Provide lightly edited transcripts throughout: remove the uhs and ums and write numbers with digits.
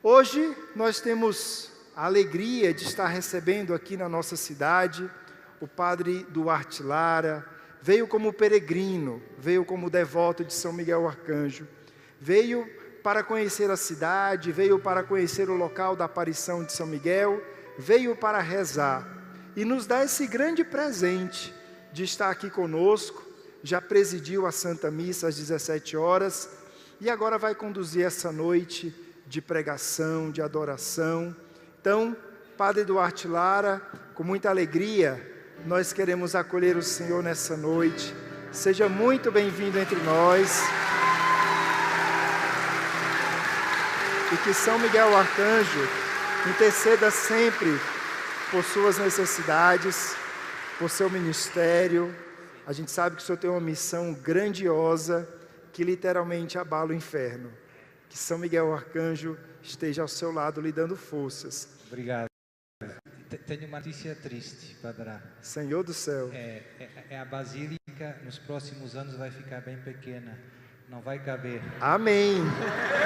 Hoje nós temos a alegria de estar recebendo aqui na nossa cidade o Padre Duarte Lara. Veio como peregrino, veio como devoto de São Miguel Arcanjo, veio para conhecer a cidade, veio para conhecer o local da aparição de São Miguel, veio para rezar e nos dá esse grande presente de estar aqui conosco. Já presidiu a Santa Missa às 17 horas e agora vai conduzir essa noite de pregação, de adoração. Então, Padre Duarte Lara, com muita alegria, nós queremos acolher o Senhor nessa noite. Seja muito bem-vindo entre nós. E que São Miguel Arcanjo interceda sempre por suas necessidades, por seu ministério. A gente sabe que o Senhor tem uma missão grandiosa que literalmente abala o inferno. Que São Miguel Arcanjo esteja ao seu lado lhe dando forças. Obrigado. Tenho uma notícia triste para dar. Senhor do céu. A Basílica nos próximos anos vai ficar bem pequena. Não vai caber. Amém.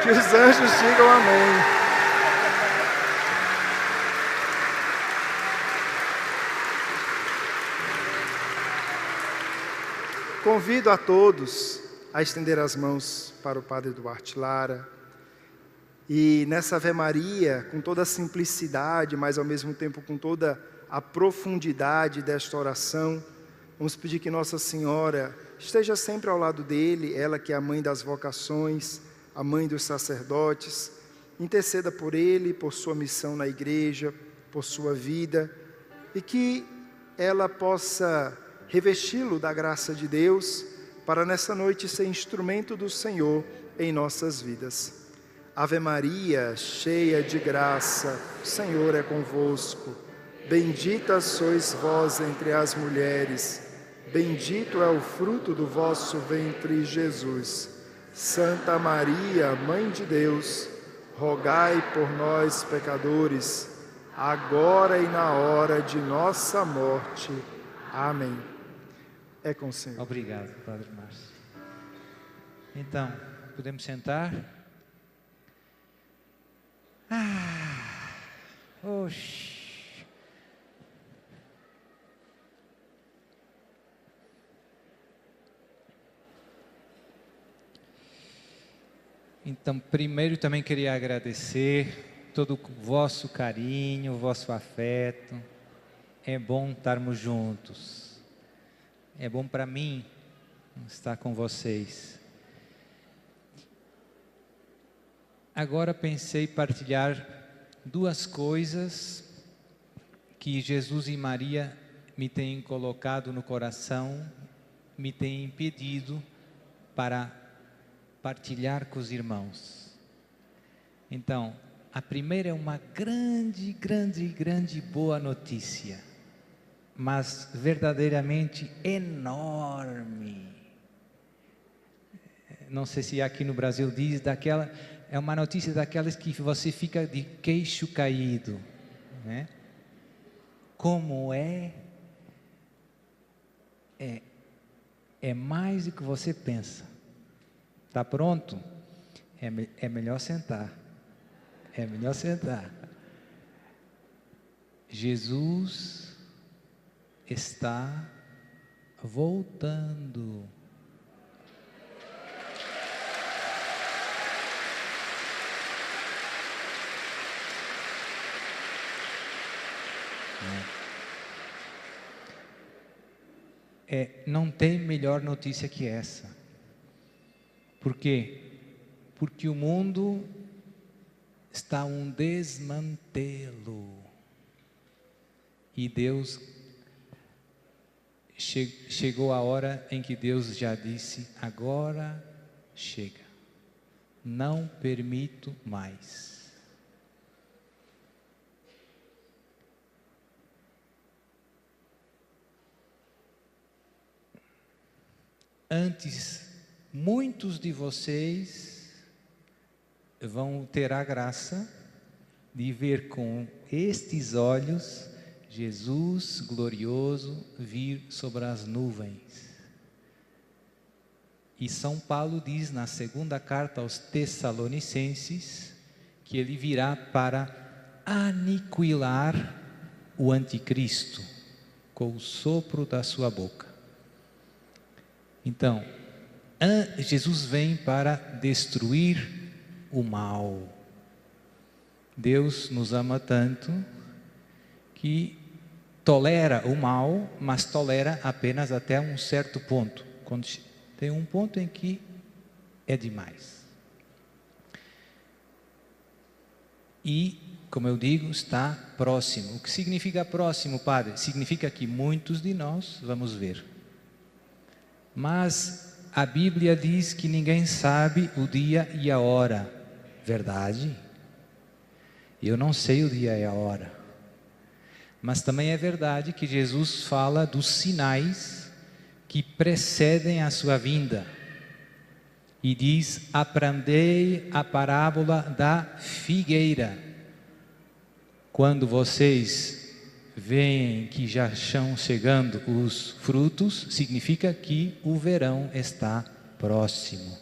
Que os anjos digam amém. Convido a todos a estender as mãos para o Padre Duarte Lara. E nessa Ave Maria, com toda a simplicidade, mas ao mesmo tempo com toda a profundidade desta oração, vamos pedir que Nossa Senhora esteja sempre ao lado dele, ela que é a mãe das vocações, a mãe dos sacerdotes, interceda por ele, por sua missão na igreja, por sua vida, e que ela possa revesti-lo da graça de Deus, para nessa noite ser instrumento do Senhor em nossas vidas. Ave Maria, cheia de graça, o Senhor é convosco. Bendita sois vós entre as mulheres, bendito é o fruto do vosso ventre, Jesus. Santa Maria, Mãe de Deus, rogai por nós, pecadores, agora e na hora de nossa morte. Amém. É com o Senhor. Obrigado, Padre Márcio. Então, podemos sentar? Oxi. Então, primeiro também queria agradecer todo o vosso carinho, o vosso afeto. É bom estarmos juntos. É bom para mim estar com vocês. Agora pensei partilhar duas coisas que Jesus e Maria me têm colocado no coração, me têm pedido para partilhar com os irmãos. Então, a primeira é uma grande boa notícia, mas verdadeiramente enorme. Não sei se aqui no Brasil diz daquela, é uma notícia daquelas que você fica de queixo caído, né? Como é mais do que você pensa. Está pronto? É melhor sentar. É melhor sentar. Jesus está voltando. Não tem melhor notícia que essa. Por quê? Porque o mundo está um desmantelo. E Deus, chegou a hora em que Deus já disse, agora chega. Não permito mais. Antes, muitos de vocês vão ter a graça de ver com estes olhos Jesus glorioso vir sobre as nuvens. E São Paulo diz na segunda carta aos Tessalonicenses que ele virá para aniquilar o anticristo com o sopro da sua boca. Então, Jesus vem para destruir o mal. Deus nos ama tanto que tolera o mal, mas tolera apenas até um certo ponto. Quando tem um ponto em que é demais. E, como eu digo, está próximo. O que significa próximo, Padre? Significa que muitos de nós vamos ver. Mas a Bíblia diz que ninguém sabe o dia e a hora. Verdade? Eu não sei o dia e a hora. Mas também é verdade que Jesus fala dos sinais que precedem a sua vinda. E diz: aprendei a parábola da figueira. Quando vocês veem que já estão chegando os frutos, significa que o verão está próximo.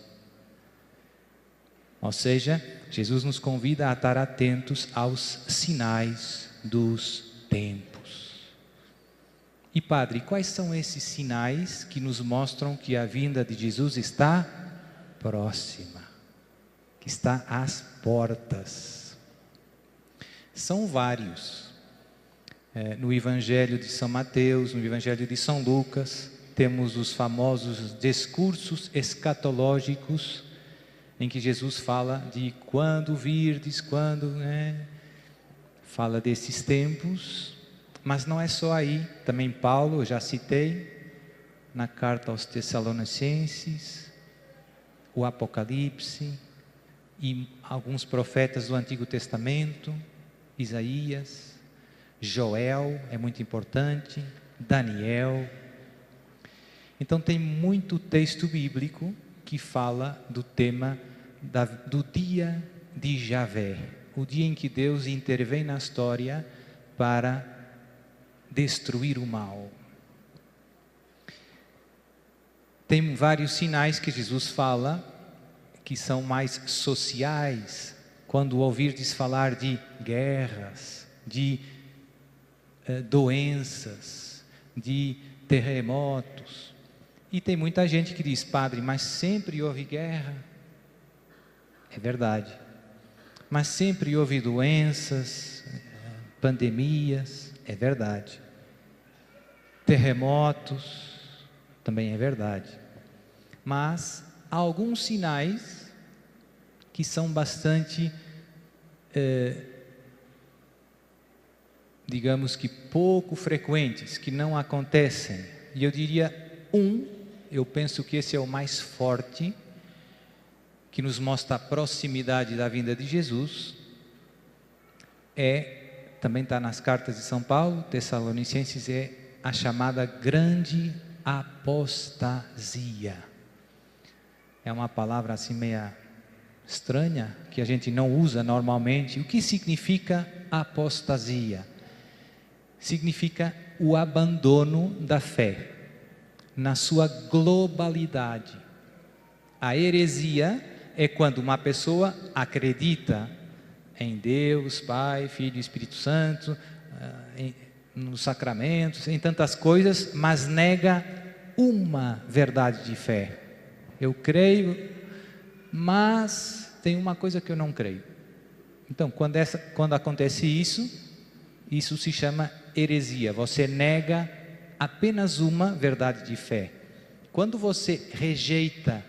Ou seja, Jesus nos convida a estar atentos aos sinais dos tempos. E Padre, quais são esses sinais que nos mostram que a vinda de Jesus está próxima, que está às portas? São vários. No Evangelho de São Mateus, no Evangelho de São Lucas, temos os famosos discursos escatológicos, em que Jesus fala de quando virdes, fala desses tempos, mas não é só aí. Também Paulo, eu já citei, na carta aos Tessalonicenses, o Apocalipse, e alguns profetas do Antigo Testamento, Isaías, Joel é muito importante, Daniel. Então tem muito texto bíblico que fala do tema do dia de Javé, o dia em que Deus intervém na história para destruir o mal. Tem vários sinais que Jesus fala que são mais sociais. Quando ouvirdes falar de guerras, de doenças, de terremotos. E tem muita gente que diz: Padre, mas sempre houve guerra. É verdade. Mas sempre houve doenças, pandemias. É verdade. Terremotos. Também é verdade. Mas há alguns sinais que são bastante, digamos que pouco frequentes, que não acontecem. E eu diria eu penso que esse é o mais forte, que nos mostra a proximidade da vinda de Jesus, também está nas cartas de São Paulo, Tessalonicenses, é a chamada grande apostasia. É uma palavra assim meia estranha, que a gente não usa normalmente. O que significa apostasia? Significa o abandono da fé, na sua globalidade. A heresia é quando uma pessoa acredita em Deus, Pai, Filho e Espírito Santo, nos sacramentos, em tantas coisas, mas nega uma verdade de fé. Eu creio, mas tem uma coisa que eu não creio. Então, quando acontece isso se chama heresia. Você nega apenas uma verdade de fé. Quando você rejeita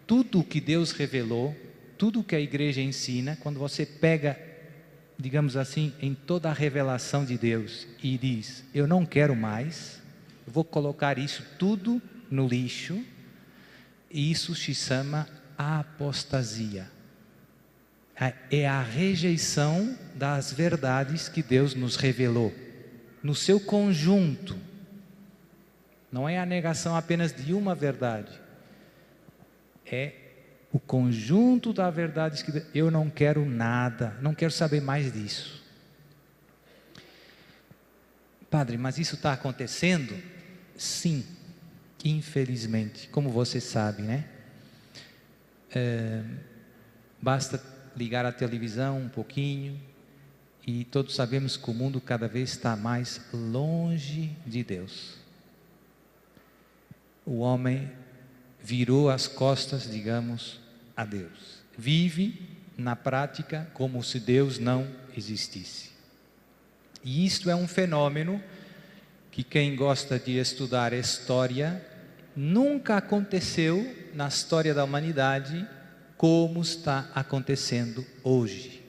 tudo o que Deus revelou, tudo o que a igreja ensina, quando você pega, digamos assim, em toda a revelação de Deus e diz: eu não quero mais, eu vou colocar isso tudo no lixo, e isso se chama apostasia. É a rejeição das verdades que Deus nos revelou, no seu conjunto. Não é a negação apenas de uma verdade, é o conjunto das verdades que eu não quero nada, não quero saber mais disso. Padre, mas isso está acontecendo? Sim, infelizmente, como você sabe, né? Basta ligar a televisão um pouquinho e todos sabemos que o mundo cada vez está mais longe de Deus. O homem virou as costas, digamos, a Deus. Vive na prática como se Deus não existisse. E isto é um fenômeno que quem gosta de estudar história, nunca aconteceu na história da humanidade como está acontecendo hoje.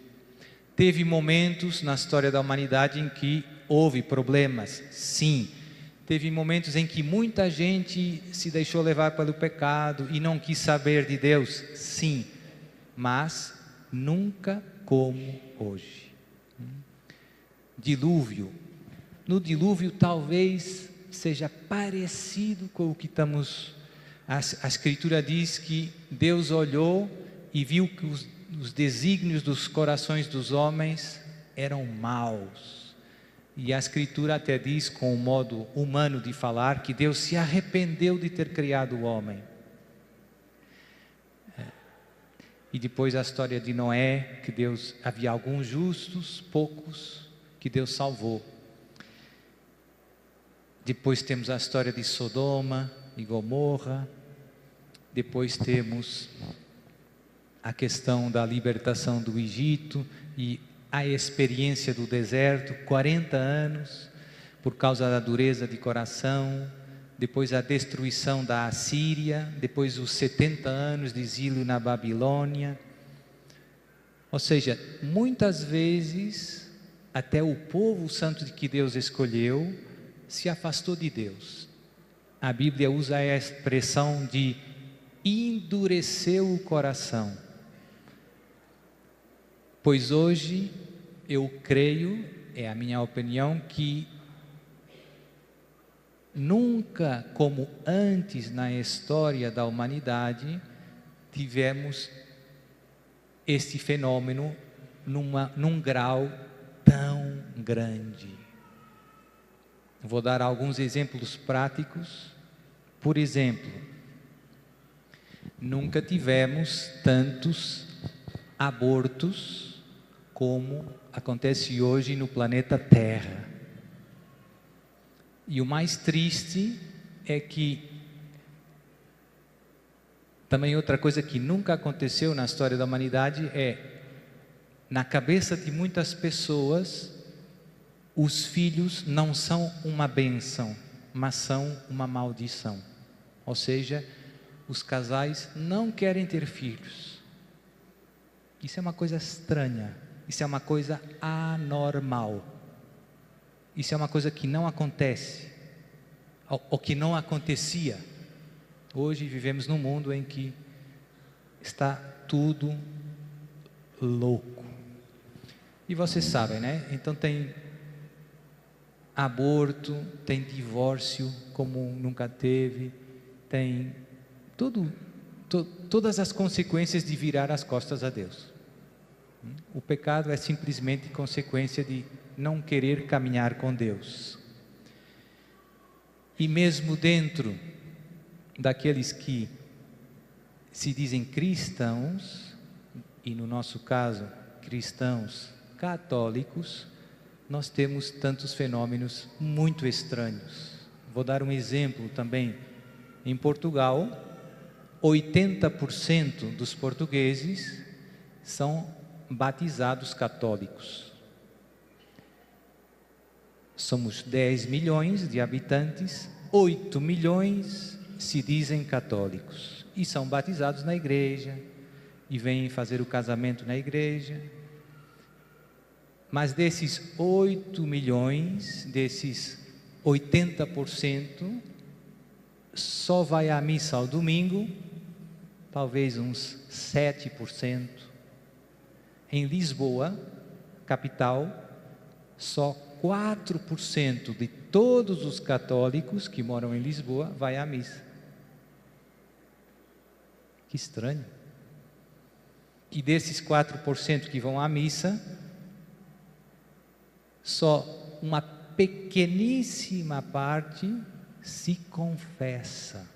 Teve momentos na história da humanidade em que houve problemas, sim. Teve momentos em que muita gente se deixou levar pelo pecado e não quis saber de Deus, sim. Mas nunca como hoje. Dilúvio. No dilúvio talvez seja parecido com o que estamos... A Escritura diz que Deus olhou e viu que os desígnios dos corações dos homens eram maus. E a Escritura até diz, com o modo humano de falar, que Deus se arrependeu de ter criado o homem. E depois a história de Noé, que havia alguns justos, poucos, que Deus salvou. Depois temos a história de Sodoma e Gomorra. Depois temos a questão da libertação do Egito e a experiência do deserto, 40 anos, por causa da dureza de coração. Depois a destruição da Assíria, depois os 70 anos de exílio na Babilônia. Ou seja, muitas vezes até o povo santo que Deus escolheu se afastou de Deus. A Bíblia usa a expressão de endureceu o coração. Pois hoje eu creio, é a minha opinião, que nunca como antes na história da humanidade tivemos este fenômeno num grau tão grande. Vou dar alguns exemplos práticos. Por exemplo, nunca tivemos tantos abortos como acontece hoje no planeta Terra. E o mais triste é que também outra coisa que nunca aconteceu na história da humanidade é, na cabeça de muitas pessoas, os filhos não são uma bênção, mas são uma maldição. Ou seja, os casais não querem ter filhos. Isso é uma coisa estranha, isso é uma coisa anormal. Isso é uma coisa que não acontece, ou que não acontecia. Hoje vivemos num mundo em que está tudo louco. E vocês sabem, né? Então tem aborto, tem divórcio como nunca teve, tem todas as consequências de virar as costas a Deus. O pecado é simplesmente consequência de não querer caminhar com Deus. E mesmo dentro daqueles que se dizem cristãos, e no nosso caso, cristãos católicos, nós temos tantos fenômenos muito estranhos. Vou dar um exemplo também. Em Portugal, 80% dos portugueses são batizados católicos. Somos 10 milhões de habitantes, 8 milhões se dizem católicos e são batizados na igreja e vêm fazer o casamento na igreja. Mas desses 8 milhões, desses 80%, só vai à missa ao domingo, talvez uns 7%. Em Lisboa, capital, só 4% de todos os católicos que moram em Lisboa vai à missa. Que estranho. E desses 4% que vão à missa, só uma pequeníssima parte se confessa.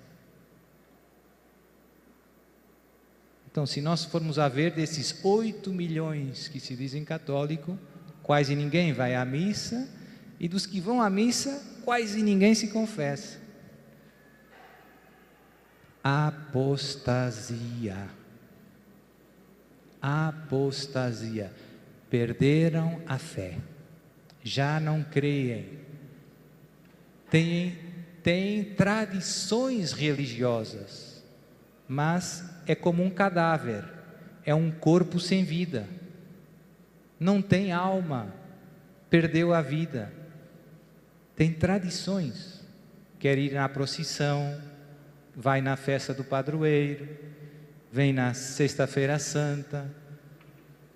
Então, se nós formos a ver desses 8 milhões que se dizem católico, quase ninguém vai à missa, e dos que vão à missa, quase ninguém se confessa. Apostasia. Apostasia. Perderam a fé. Já não creem. Tem tradições religiosas, mas é como um cadáver, é um corpo sem vida, não tem alma, perdeu a vida. Tem tradições, quer ir na procissão, vai na festa do padroeiro, vem na sexta-feira santa,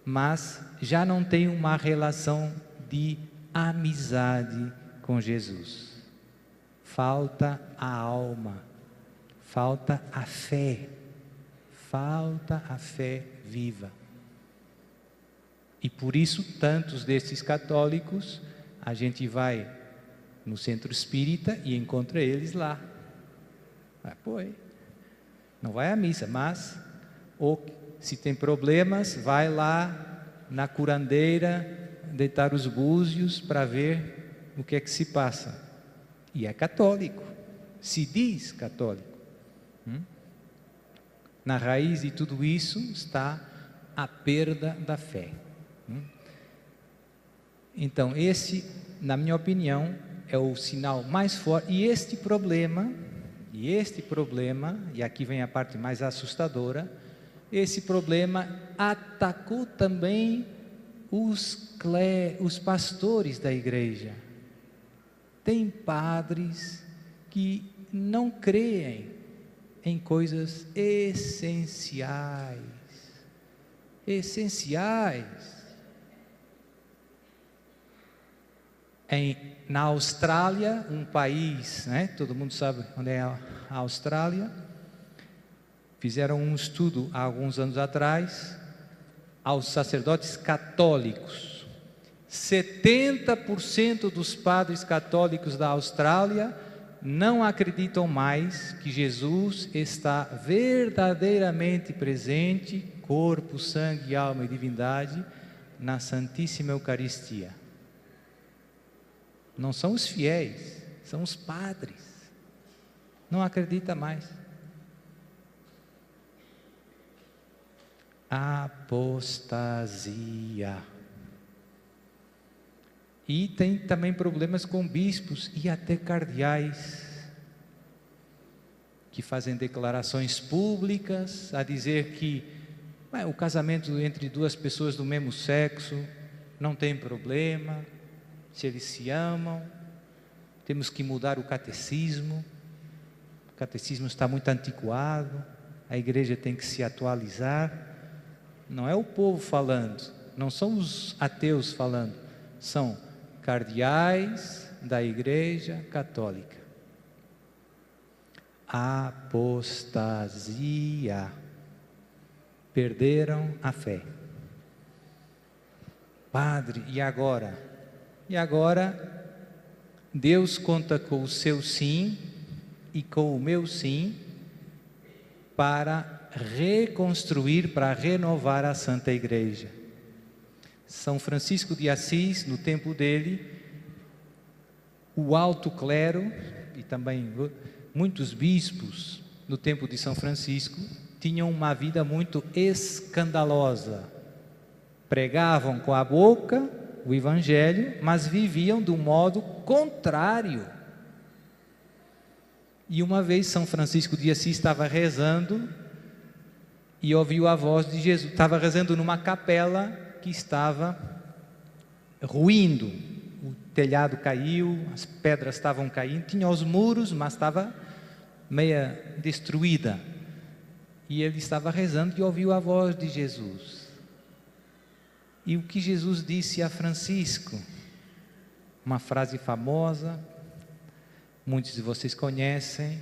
mas já não tem uma relação de amizade com Jesus. Falta a alma, falta a fé viva. E por isso tantos desses católicos, a gente vai no centro espírita e encontra eles lá. Não vai à missa, mas ou se tem problemas, vai lá na curandeira deitar os búzios para ver o que é que se passa. E é católico, se diz católico. Na raiz de tudo isso está a perda da fé. Então, esse, na minha opinião, é o sinal mais forte. E este problema, e aqui vem a parte mais assustadora, esse problema atacou também os pastores da igreja. Tem padres que não creem em coisas essenciais. Na Austrália, um país, todo mundo sabe onde é a Austrália, fizeram um estudo há alguns anos atrás, aos sacerdotes católicos. 70% dos padres católicos da Austrália não acreditam mais que Jesus está verdadeiramente presente, corpo, sangue, alma e divindade, na Santíssima Eucaristia. Não são os fiéis, são os padres. Não acredita mais. Apostasia. E tem também problemas com bispos e até cardeais, que fazem declarações públicas a dizer que o casamento entre duas pessoas do mesmo sexo não tem problema, se eles se amam. Temos que mudar o catecismo está muito antiquado, a igreja tem que se atualizar. Não é o povo falando, não são os ateus falando, são cardeais da Igreja Católica. Apostasia. Perderam a fé. Padre, e agora? E agora, Deus conta com o seu sim e com o meu sim para reconstruir, para renovar a Santa Igreja. São Francisco de Assis, no tempo dele, o alto clero e também muitos bispos no tempo de São Francisco tinham uma vida muito escandalosa. Pregavam com a boca o Evangelho, mas viviam de um modo contrário. E uma vez São Francisco de Assis estava rezando e ouviu a voz de Jesus. Estava rezando numa capela que estava ruindo, o telhado caiu, as pedras estavam caindo, tinha os muros, mas estava meia destruída. E ele estava rezando e ouviu a voz de Jesus. E o que Jesus disse a Francisco? Uma frase famosa, muitos de vocês conhecem: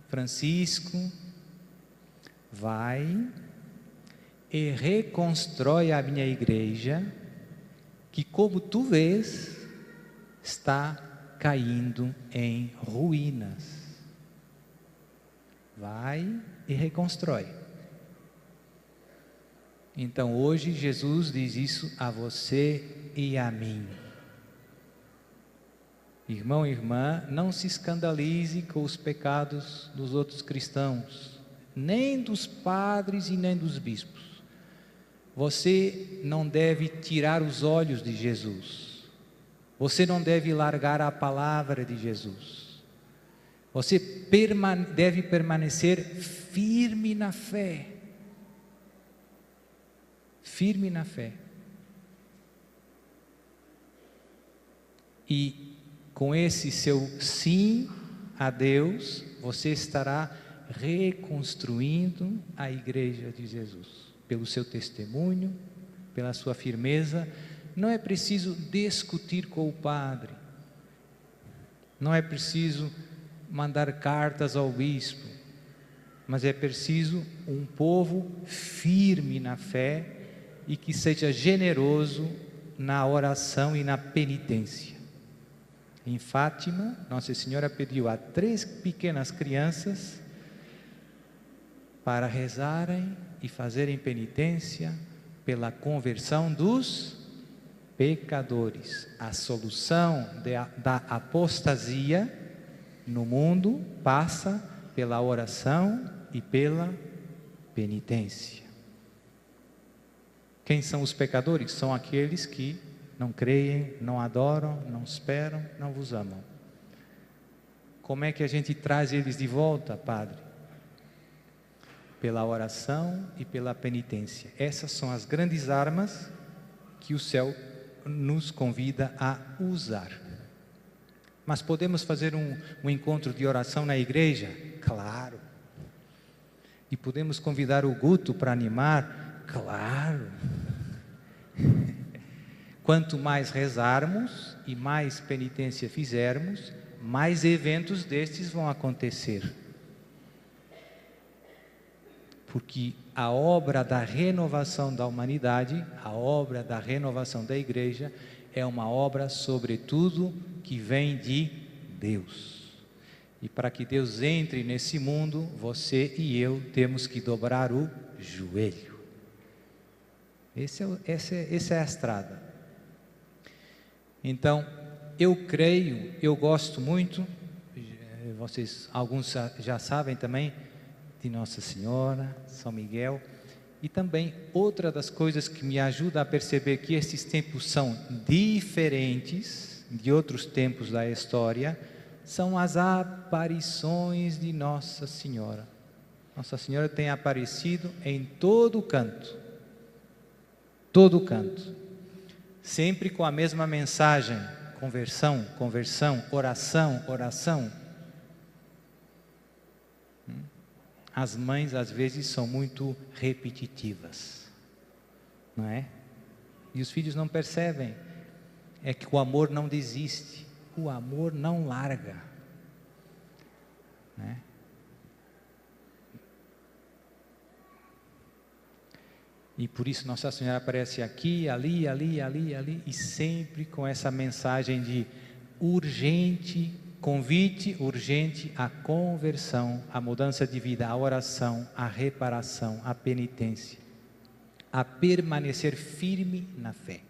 Francisco, vai e reconstrói a minha igreja, que como tu vês, está caindo em ruínas. Vai e reconstrói. Então hoje Jesus diz isso a você e a mim. Irmão e irmã, não se escandalize com os pecados dos outros cristãos, nem dos padres e nem dos bispos. Você não deve tirar os olhos de Jesus. Você não deve largar a palavra de Jesus. Você deve permanecer firme na fé. Firme na fé. E com esse seu sim a Deus, você estará reconstruindo a igreja de Jesus. Pelo seu testemunho, pela sua firmeza. Não é preciso discutir com o padre. Não é preciso mandar cartas ao bispo. Mas é preciso um povo firme na fé e que seja generoso na oração e na penitência. Em Fátima, Nossa Senhora pediu a 3 pequenas crianças para rezarem e fazerem penitência pela conversão dos pecadores. A solução da apostasia no mundo passa pela oração e pela penitência. Quem são os pecadores? São aqueles que não creem, não adoram, não esperam, não vos amam. Como é que a gente traz eles de volta, Padre? Pela oração e pela penitência. Essas são as grandes armas que o céu nos convida a usar. Mas podemos fazer um encontro de oração na igreja? Claro. E podemos convidar o Guto para animar? Claro. Quanto mais rezarmos e mais penitência fizermos, mais eventos destes vão acontecer. Porque a obra da renovação da humanidade, a obra da renovação da igreja, é uma obra, sobretudo, que vem de Deus. E para que Deus entre nesse mundo, você e eu temos que dobrar o joelho. Essa é a estrada. Então, eu creio, eu gosto muito, vocês, alguns já sabem também, de Nossa Senhora, São Miguel, e também outra das coisas que me ajuda a perceber que esses tempos são diferentes de outros tempos da história, são as aparições de Nossa Senhora. Nossa Senhora tem aparecido em todo canto, sempre com a mesma mensagem: conversão, conversão, oração, oração. As mães às vezes são muito repetitivas, não é? E os filhos não percebem. É que o amor não desiste, o amor não larga, né? E por isso Nossa Senhora aparece aqui, ali, e sempre com essa mensagem de urgente, convite urgente à conversão, à mudança de vida, à oração, à reparação, à penitência, a permanecer firme na fé.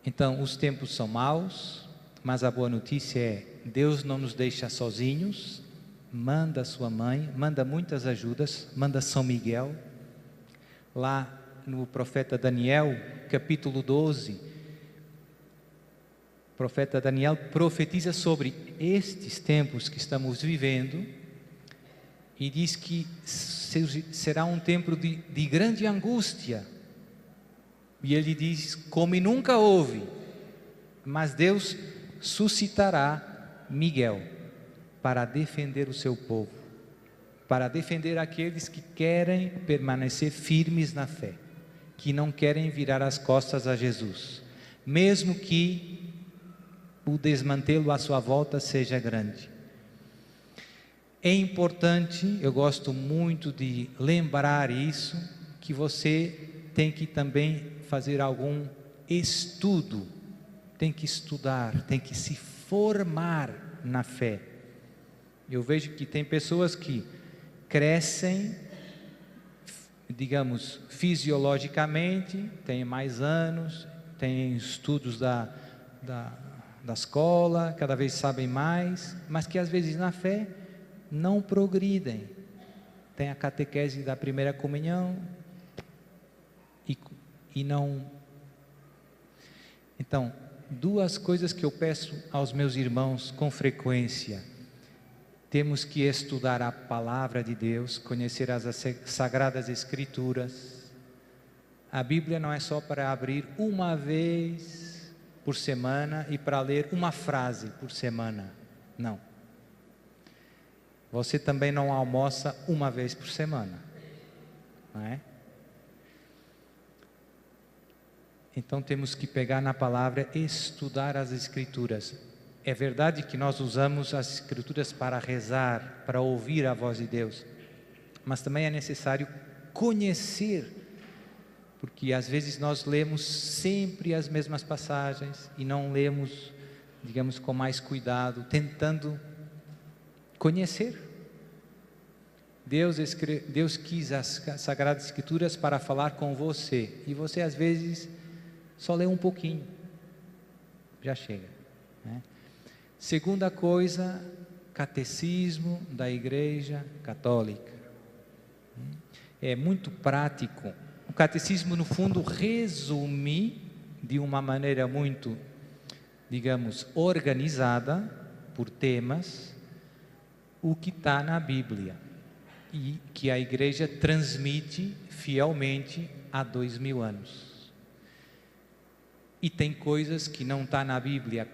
Então, os tempos são maus, mas a boa notícia é: Deus não nos deixa sozinhos, manda a sua mãe, manda muitas ajudas, manda São Miguel. Lá no profeta Daniel, capítulo 12, o profeta Daniel profetiza sobre estes tempos que estamos vivendo e diz que será um tempo de grande angústia. E ele diz: como nunca houve, mas Deus suscitará Miguel para defender o seu povo, para defender aqueles que querem permanecer firmes na fé, que não querem virar as costas a Jesus, mesmo que o desmantelo à sua volta seja grande. É importante, eu gosto muito de lembrar isso, que você tem que também fazer algum estudo, tem que estudar, tem que se formar na fé. Eu vejo que tem pessoas que crescem digamos, fisiologicamente, têm mais anos, têm estudos da escola, cada vez sabem mais, mas que às vezes na fé não progridem. Tem a catequese da primeira comunhão e não... Então, duas coisas que eu peço aos meus irmãos com frequência: temos que estudar a palavra de Deus, conhecer as sagradas escrituras. A Bíblia não é só para abrir uma vez por semana e para ler uma frase por semana, não. Você também não almoça uma vez por semana, não é? Então temos que pegar na palavra e estudar as escrituras. É verdade que nós usamos as escrituras para rezar, para ouvir a voz de Deus, mas também é necessário conhecer, porque às vezes nós lemos sempre as mesmas passagens e não lemos, digamos, com mais cuidado, tentando conhecer. Deus quis as Sagradas Escrituras para falar com você, e você às vezes só lê um pouquinho, já chega, né? Segunda coisa, catecismo da Igreja Católica. É muito prático. O catecismo, no fundo, resume de uma maneira muito, digamos, organizada, por temas, o que está na Bíblia e que a Igreja transmite fielmente há 2000 anos. E tem coisas que não está na Bíblia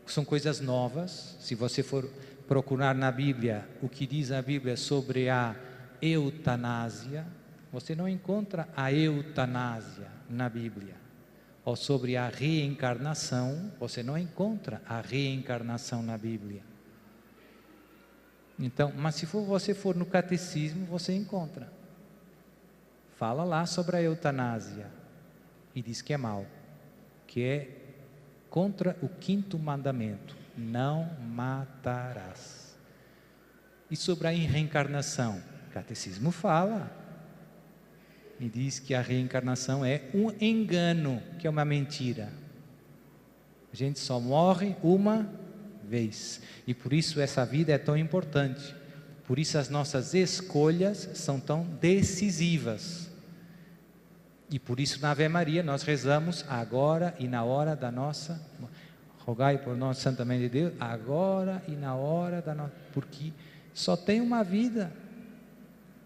são coisas novas. Se você for procurar na Bíblia o que diz a Bíblia sobre a eutanásia, você não encontra a eutanásia na Bíblia. Ou sobre a reencarnação, você não encontra a reencarnação na Bíblia. Então, mas se você for no catecismo, você encontra. Fala lá sobre a eutanásia e diz que é mal, que é contra o 5º mandamento: não matarás. E sobre a reencarnação, o catecismo fala e diz que a reencarnação é um engano, que é uma mentira. A gente só morre uma vez, e por isso essa vida é tão importante, por isso as nossas escolhas são tão decisivas. E por isso na Ave Maria nós rezamos agora e na hora da nossa... Rogai por nós, Santa Mãe de Deus, agora e na hora da nossa... Porque só tem uma vida.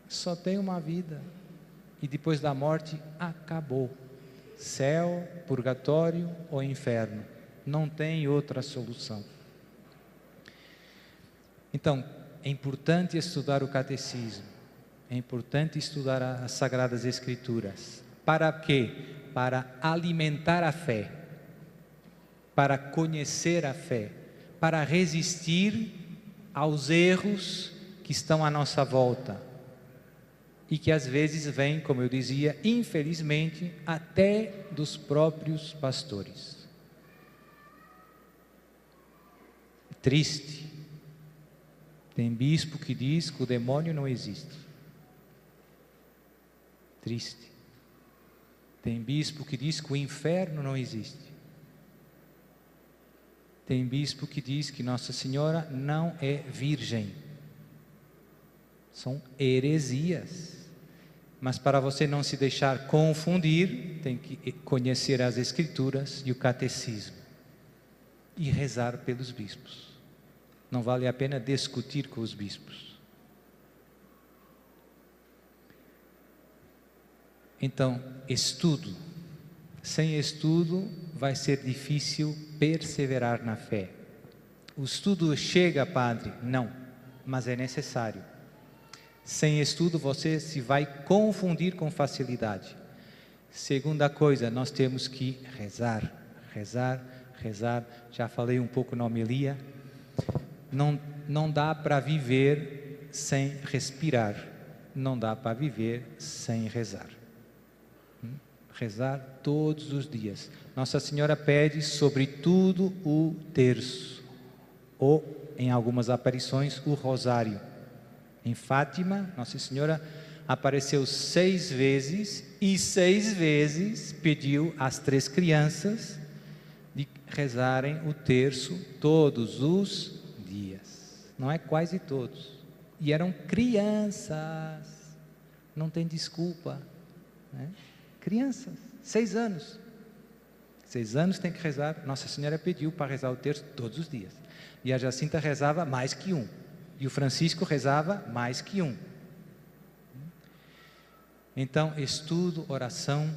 Só tem uma vida. E depois da morte, acabou. Céu, purgatório ou inferno. Não tem outra solução. Então, é importante estudar o catecismo. É importante estudar as Sagradas Escrituras. Para quê? Para alimentar a fé, para conhecer a fé, para resistir aos erros que estão à nossa volta e que às vezes vêm, como eu dizia, infelizmente, até dos próprios pastores. Triste. Tem bispo que diz que o demônio não existe. Triste. Tem bispo que diz que o inferno não existe. Tem bispo que diz que Nossa Senhora não é virgem. São heresias. Mas para você não se deixar confundir, tem que conhecer as Escrituras e o catecismo. E rezar pelos bispos. Não vale a pena discutir com os bispos. Então, estudo. Sem estudo vai ser difícil perseverar na fé. O estudo chega, padre? Não, mas é necessário. Sem estudo você se vai confundir com facilidade. Segunda coisa, nós temos que rezar, rezar, rezar. Já falei um pouco na homilia. Não dá para viver sem respirar. Não dá para viver sem rezar. Rezar todos os dias. Nossa Senhora pede sobretudo o terço, ou em algumas aparições o rosário. Em Fátima, Nossa Senhora apareceu 6 vezes e 6 vezes pediu às 3 crianças de rezarem o terço todos os dias. Não é quase todos. E eram crianças. Não tem desculpa, né? Crianças, 6 anos. 6 anos tem que rezar. Nossa Senhora pediu para rezar o terço todos os dias. E a Jacinta rezava mais que um. E o Francisco rezava mais que um. Então, estudo, oração,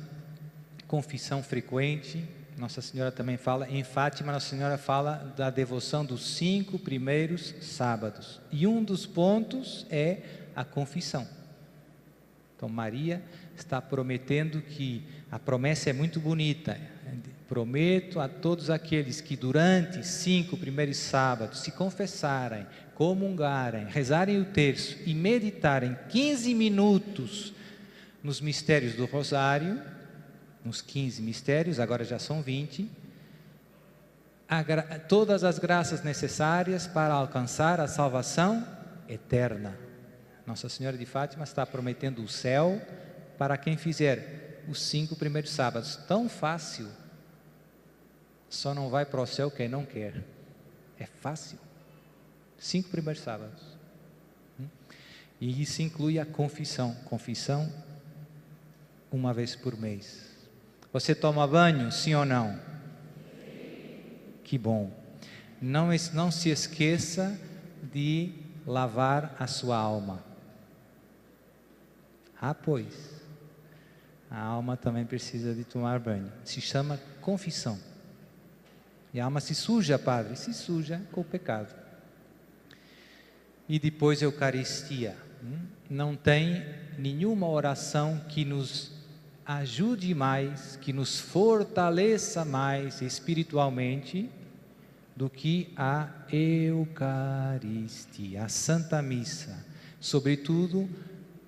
confissão frequente. Nossa Senhora também fala, em Fátima, Nossa Senhora fala da devoção dos 5 primeiros sábados. E um dos pontos é a confissão. Então, Maria está prometendo que, a promessa é muito bonita, prometo a todos aqueles que durante 5 primeiros sábados se confessarem, comungarem, rezarem o terço e meditarem 15 minutos nos mistérios do Rosário, nos 15 mistérios, agora já são 20, todas as graças necessárias para alcançar a salvação eterna. Nossa Senhora de Fátima está prometendo o céu para quem fizer os 5 primeiros sábados. Tão fácil, só não vai para o céu quem não quer. É fácil. 5 primeiros sábados. E isso inclui a confissão. Confissão uma vez por mês. Você toma banho, sim ou não? Que bom. Não se esqueça de lavar a sua alma. Ah, pois. A alma também precisa de tomar banho. Se chama confissão. E a alma se suja, padre? Se suja com o pecado. E depois a Eucaristia. Não tem nenhuma oração que nos ajude mais, que nos fortaleça mais espiritualmente do que a Eucaristia, a Santa Missa, sobretudo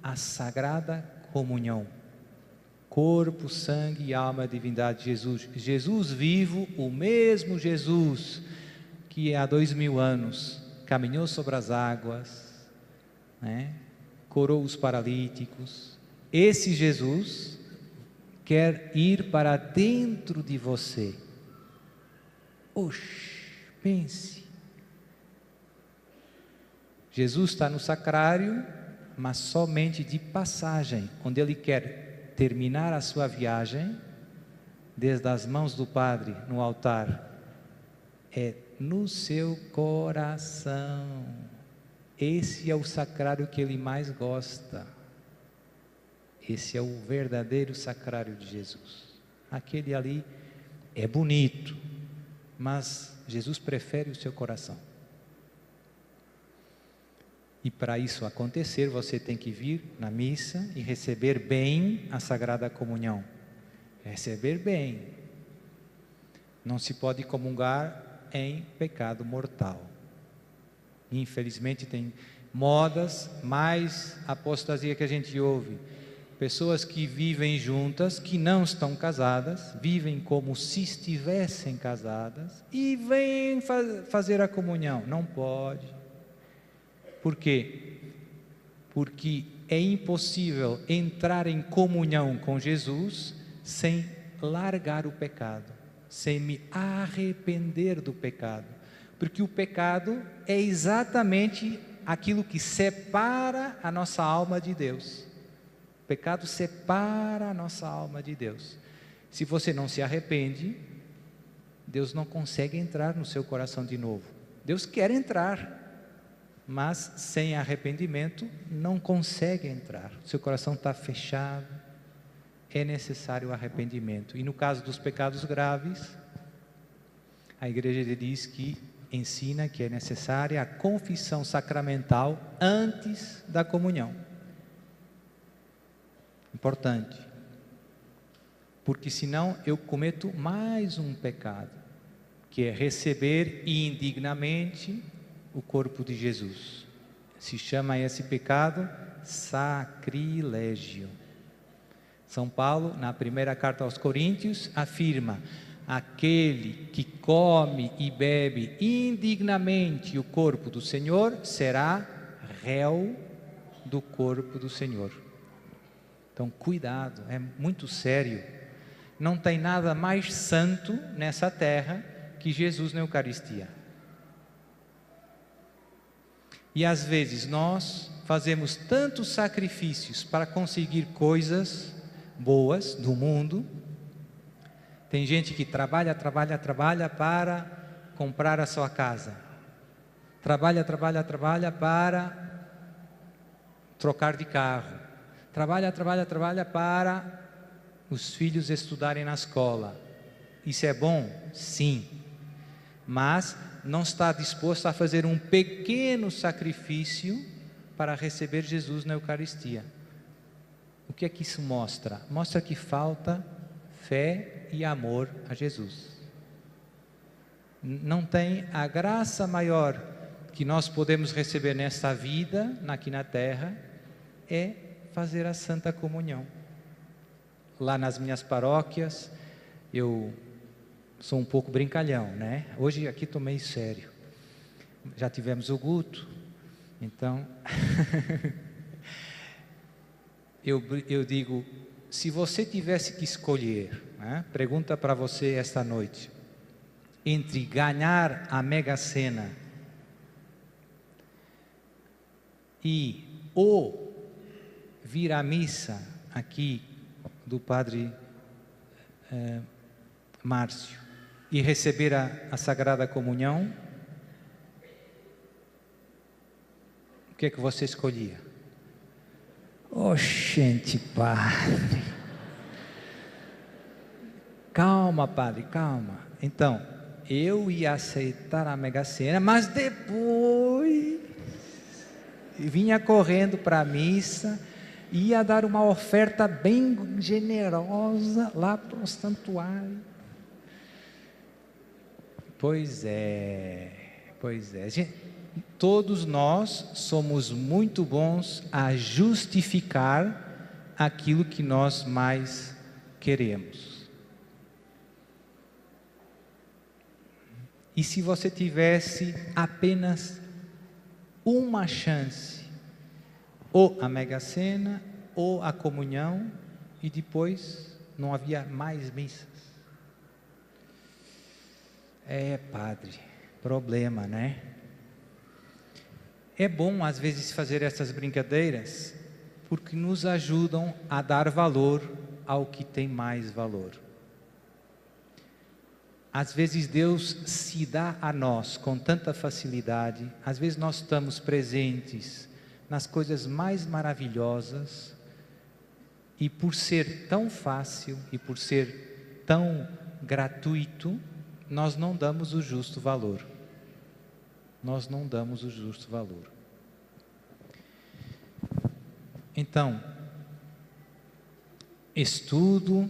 a Sagrada Comunhão, corpo, sangue e alma, divindade de Jesus, Jesus vivo, o mesmo Jesus que há 2000 anos caminhou sobre as águas, né? Curou os paralíticos. Esse Jesus quer ir para dentro de você. Oxe, pense. Jesus está no sacrário, mas somente de passagem, onde Ele quer terminar a sua viagem, desde as mãos do Padre no altar, é no seu coração. Esse é o sacrário que Ele mais gosta. Esse é o verdadeiro sacrário de Jesus. Aquele ali é bonito, mas Jesus prefere o seu coração. E para isso acontecer, você tem que vir na missa e receber bem a Sagrada Comunhão. Receber bem. Não se pode comungar em pecado mortal. Infelizmente tem modas, mais apostasia que a gente ouve. Pessoas que vivem juntas, que não estão casadas, vivem como se estivessem casadas e vêm fazer a comunhão. Não pode. Por quê? Porque é impossível entrar em comunhão com Jesus sem largar o pecado, sem me arrepender do pecado. Porque o pecado é exatamente aquilo que separa a nossa alma de Deus. O pecado separa a nossa alma de Deus. Se você não se arrepende, Deus não consegue entrar no seu coração de novo. Deus quer entrar, mas sem arrependimento não consegue entrar. O seu coração está fechado. É necessário o arrependimento. E no caso dos pecados graves, a igreja diz que ensina que é necessária a confissão sacramental antes da comunhão. Importante, porque senão eu cometo mais um pecado, que é receber indignamente o corpo de Jesus. Se chama esse pecado sacrilégio. São Paulo, na primeira carta aos Coríntios, afirma: aquele que come e bebe indignamente o corpo do Senhor será réu do corpo do Senhor. Então, cuidado, é muito sério. Não tem nada mais santo nessa terra que Jesus na Eucaristia. E às vezes nós fazemos tantos sacrifícios para conseguir coisas boas do mundo. Tem gente que trabalha para comprar a sua casa. Trabalha para trocar de carro. Trabalha para os filhos estudarem na escola. Isso é bom? Sim. Mas não está disposto a fazer um pequeno sacrifício para receber Jesus na Eucaristia. O que é que isso mostra? Mostra que falta fé e amor a Jesus. Não tem a graça maior que nós podemos receber nesta vida, aqui na terra, é fazer a Santa Comunhão. Lá nas minhas paróquias, eu sou um pouco brincalhão, né? Hoje aqui estou meio sério. Já tivemos o Guto, então eu digo, se você tivesse que escolher, né? Pergunta para você esta noite, entre ganhar a Mega Sena e ou vir à missa aqui do Padre Márcio e receber a Sagrada Comunhão, o que é que você escolhia? Oxente, padre. Calma, padre, calma. Então, eu ia aceitar a Mega Sena, mas depois vinha correndo para a missa, ia dar uma oferta bem generosa lá para o santuário. Pois é. Todos nós somos muito bons a justificar aquilo que nós mais queremos. E se você tivesse apenas uma chance, ou a Mega Sena, ou a comunhão, e depois não havia mais missas. Padre, problema, né? É bom às vezes fazer essas brincadeiras, porque nos ajudam a dar valor ao que tem mais valor. Às vezes Deus se dá a nós com tanta facilidade, às vezes nós estamos presentes nas coisas mais maravilhosas, e por ser tão fácil e por ser tão gratuito, nós não damos o justo valor. Então, estudo,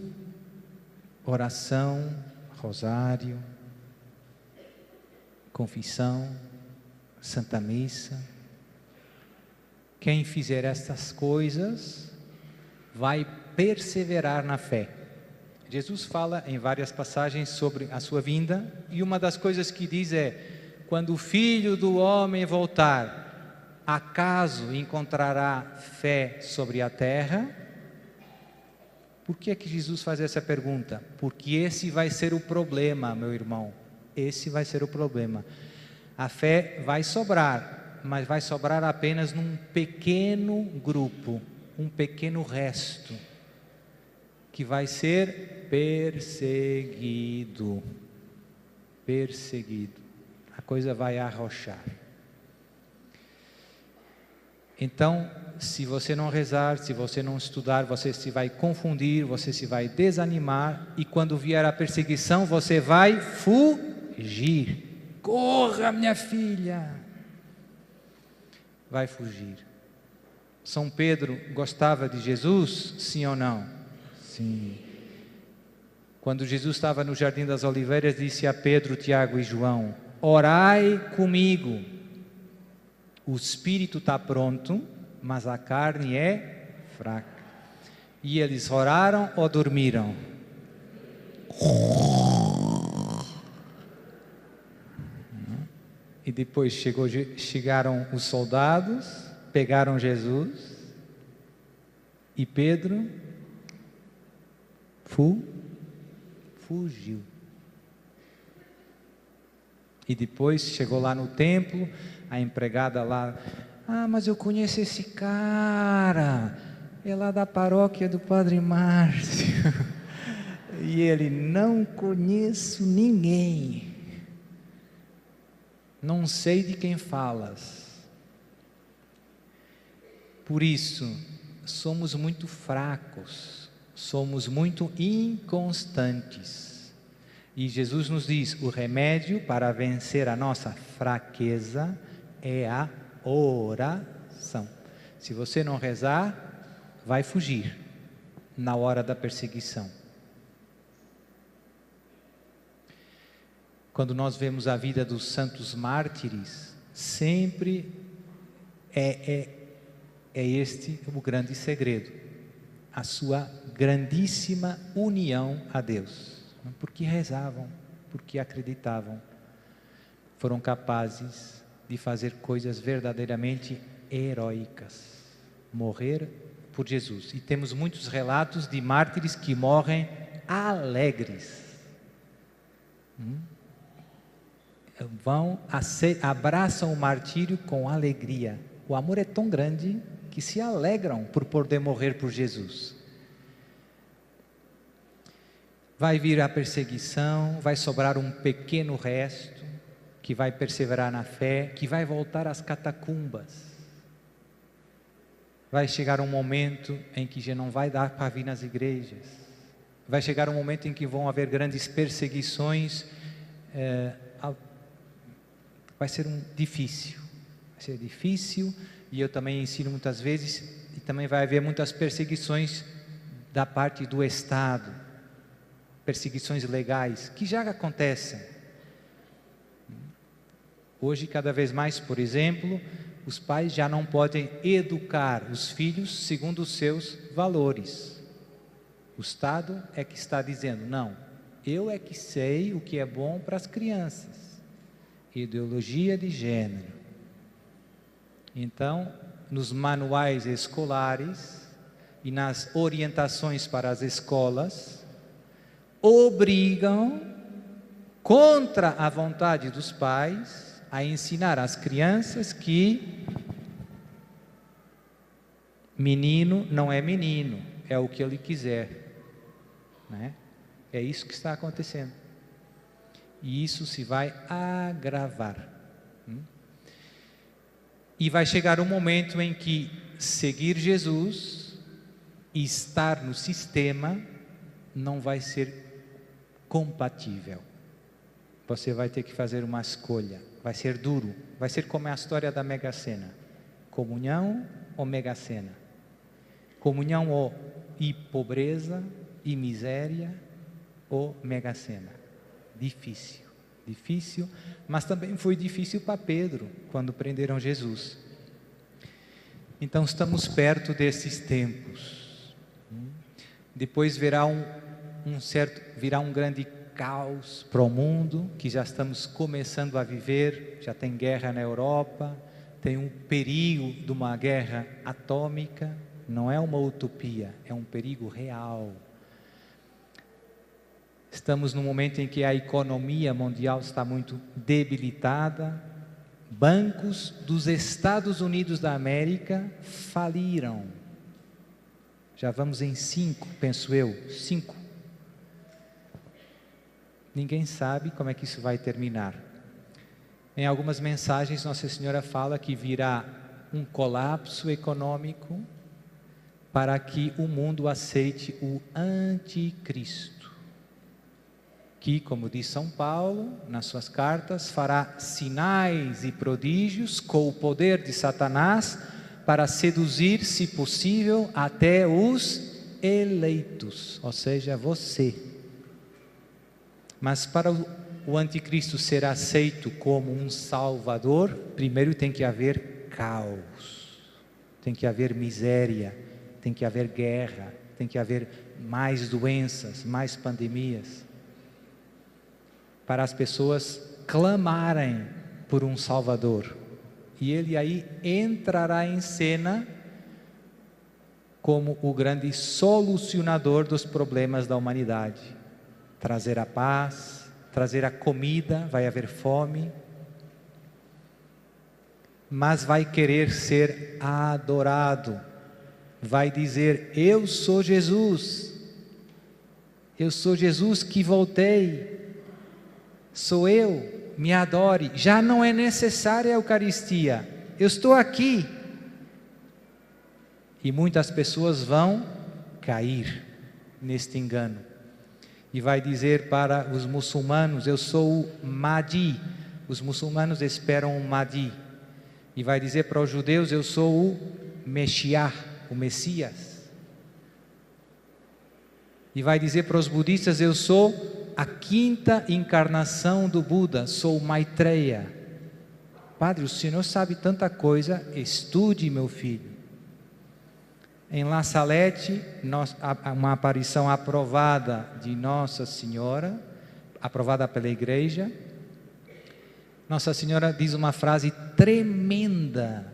oração, rosário, confissão, Santa Missa. Quem fizer estas coisas vai perseverar na fé. Jesus fala em várias passagens sobre a sua vinda, e uma das coisas que diz é: quando o Filho do Homem voltar, acaso encontrará fé sobre a terra? Por que é que Jesus faz essa pergunta? Porque esse vai ser o problema, meu irmão. Esse vai ser o problema. A fé vai sobrar, mas vai sobrar apenas num pequeno grupo, um pequeno resto, que vai ser perseguido. A coisa vai arrochar. Então, se você não rezar, se você não estudar, você se vai confundir, você se vai desanimar, e quando vier a perseguição, você vai fugir. Corra, minha filha! Vai fugir. São Pedro gostava de Jesus? Sim ou não? Sim. Quando Jesus estava no Jardim das Oliveiras, disse a Pedro, Tiago e João: orai comigo. O espírito está pronto, mas a carne é fraca. E eles oraram ou dormiram? E depois chegaram os soldados, pegaram Jesus E Pedro fugiu. E depois chegou lá no templo, a empregada lá, mas eu conheço esse cara, é lá da paróquia do Padre Márcio. E ele, não conheço ninguém, não sei de quem falas. Por isso, somos muito fracos, somos muito inconstantes. E Jesus nos diz, o remédio para vencer a nossa fraqueza é a oração. Se você não rezar, vai fugir na hora da perseguição. Quando nós vemos a vida dos santos mártires, sempre é este o grande segredo, a sua grandíssima união a Deus. Porque rezavam, porque acreditavam, foram capazes de fazer coisas verdadeiramente heróicas, morrer por Jesus. E temos muitos relatos de mártires que morrem alegres. Abraçam o martírio com alegria. O amor é tão grande que se alegram por poder morrer por Jesus. Vai vir a perseguição, vai sobrar um pequeno resto, que vai perseverar na fé, que vai voltar às catacumbas. Vai chegar um momento em que já não vai dar para vir nas igrejas. Vai chegar um momento em que vão haver grandes perseguições. Vai ser difícil. Vai ser difícil, e eu também ensino muitas vezes, e também vai haver muitas perseguições da parte do Estado. Perseguições legais, que já acontecem. Hoje, cada vez mais, por exemplo, os pais já não podem educar os filhos segundo os seus valores. O Estado é que está dizendo, não, eu é que sei o que é bom para as crianças. Ideologia de gênero. Então, nos manuais escolares e nas orientações para as escolas, obrigam, contra a vontade dos pais, a ensinar às crianças que menino não é menino, é o que ele quiser, né? É isso que está acontecendo, e isso se vai agravar, e vai chegar um momento em que seguir Jesus e estar no sistema não vai ser compatível. Você vai ter que fazer uma escolha, vai ser duro, vai ser como a história da Mega Sena, comunhão ou Mega Sena, comunhão ou e pobreza e miséria ou Mega Sena. Difícil, mas também foi difícil para Pedro, quando prenderam Jesus. Então estamos perto desses tempos. Depois virá um grande caos para o mundo, que já estamos começando a viver. Já tem guerra na Europa, tem um perigo de uma guerra atômica. Não é uma utopia, é um perigo real. Estamos num momento em que a economia mundial está muito debilitada. Bancos dos Estados Unidos da América faliram. Já vamos em 5, penso eu, 5. Ninguém sabe como é que isso vai terminar. Em algumas mensagens, Nossa Senhora fala que virá um colapso econômico para que o mundo aceite o anticristo, que, como diz São Paulo nas suas cartas, fará sinais e prodígios com o poder de Satanás para seduzir, se possível, até os eleitos, ou seja, você. Mas para o anticristo ser aceito como um salvador, primeiro tem que haver caos, tem que haver miséria, tem que haver guerra, tem que haver mais doenças, mais pandemias, para as pessoas clamarem por um Salvador. E ele aí entrará em cena como o grande solucionador dos problemas da humanidade. Trazer a paz, trazer a comida, vai haver fome, mas vai querer ser adorado. Vai dizer: eu sou Jesus que voltei, sou eu, me adore. Já não é necessária a Eucaristia, eu estou aqui. E muitas pessoas vão cair neste engano. E vai dizer para os muçulmanos: eu sou o Mahdi. Os muçulmanos esperam o Mahdi. E vai dizer para os judeus: eu sou o Meshiach, o Messias. E vai dizer para os budistas: eu sou a quinta encarnação do Buda, sou o Maitreya. Padre, o senhor sabe tanta coisa, estude, meu filho. Em La Salette, uma aparição aprovada de Nossa Senhora, aprovada pela igreja. Nossa Senhora diz uma frase tremenda: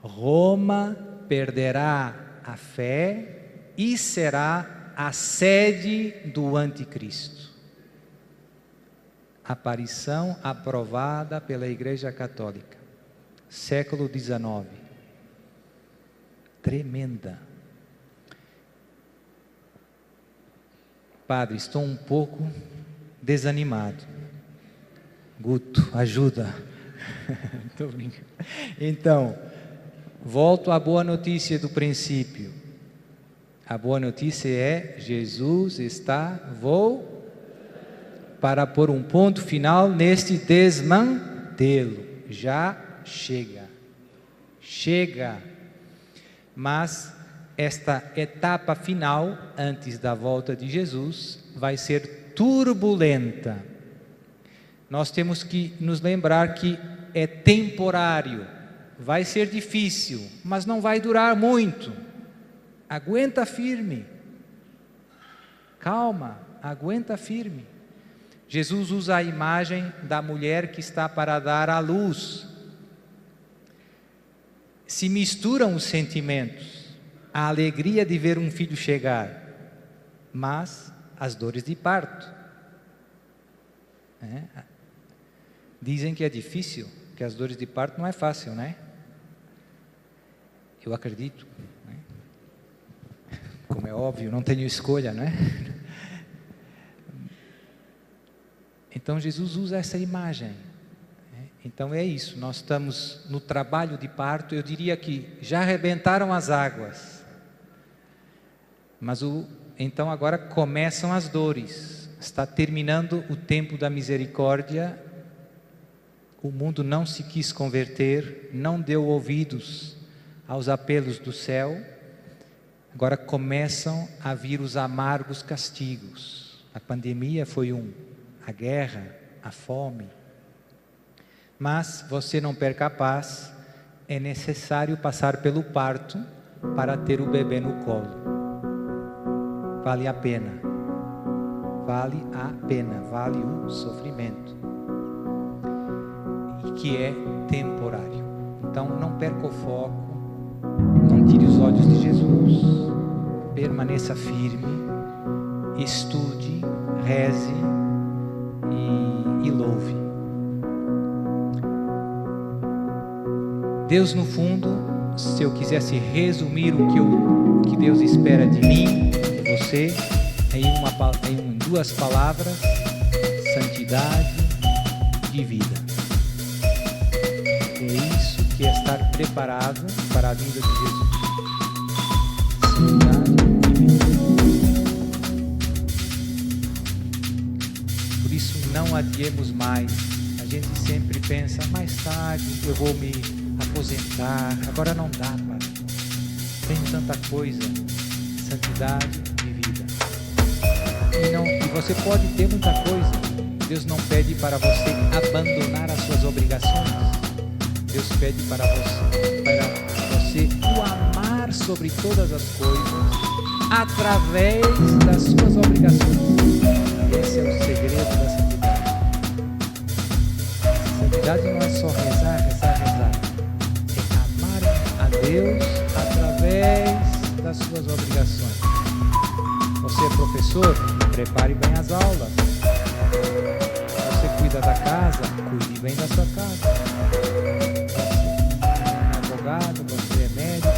Roma perderá a fé e será a sede do anticristo. Aparição aprovada pela Igreja Católica, século XIX. Tremenda. Padre, estou um pouco desanimado. Guto, ajuda. Estou brincando. Então, volto à boa notícia do princípio. A boa notícia é: Jesus está para pôr um ponto final neste desmantelo. Já chega. Mas esta etapa final, antes da volta de Jesus, vai ser turbulenta. Nós temos que nos lembrar que é temporário, vai ser difícil, mas não vai durar muito. Aguenta firme, calma, aguenta firme. Jesus usa a imagem da mulher que está para dar à luz. Se misturam os sentimentos, a alegria de ver um filho chegar, mas as dores de parto. Dizem que é difícil, que as dores de parto não é fácil, né? Eu acredito, né? Como é óbvio, não tenho escolha, né? Então Jesus usa essa imagem. Então é isso, nós estamos no trabalho de parto. Eu diria que já arrebentaram as águas, mas então agora começam as dores. Está terminando o tempo da misericórdia. O mundo não se quis converter, não deu ouvidos aos apelos do céu. Agora começam a vir os amargos castigos. A pandemia foi a guerra, a fome. Mas você não perca a paz, é necessário passar pelo parto para ter o bebê no colo. Vale a pena, vale o sofrimento, e que é temporário. Então não perca o foco, não tire os olhos de Jesus, permaneça firme, estude, reze e louve. Deus, no fundo, se eu quisesse resumir o que Deus espera de mim, de você, em duas palavras: santidade de vida. É isso que é estar preparado para a vinda de Jesus. Santidade de vida. Por isso, não adiemos mais. A gente sempre pensa: mais tarde eu vou me aposentar, agora não dá, Padre. Tem tanta coisa. Santidade de vida. E você pode ter muita coisa. Deus não pede para você abandonar as suas obrigações. Deus pede para você o amar sobre todas as coisas, através das suas obrigações. Esse é o segredo da santidade. Santidade não é só rezar. Deus através das prepare bem as aulas. Você cuida da casa, cuide bem da sua casa. Você é advogado, você é médico.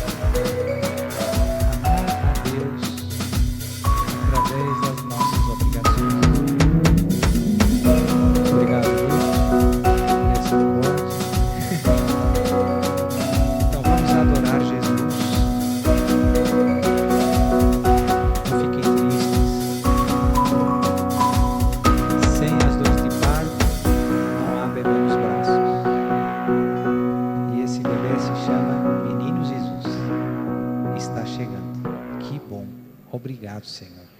Amar a Deus através das nossas obrigações. Obrigado, Lúcio, por esse encontro. Então vamos adorar Jesus. Não fiquem tristes. Sem as dores de parto, não há bebê nos braços. E esse bebê se chama Menino Jesus. Está chegando. Que bom. Obrigado, Senhor.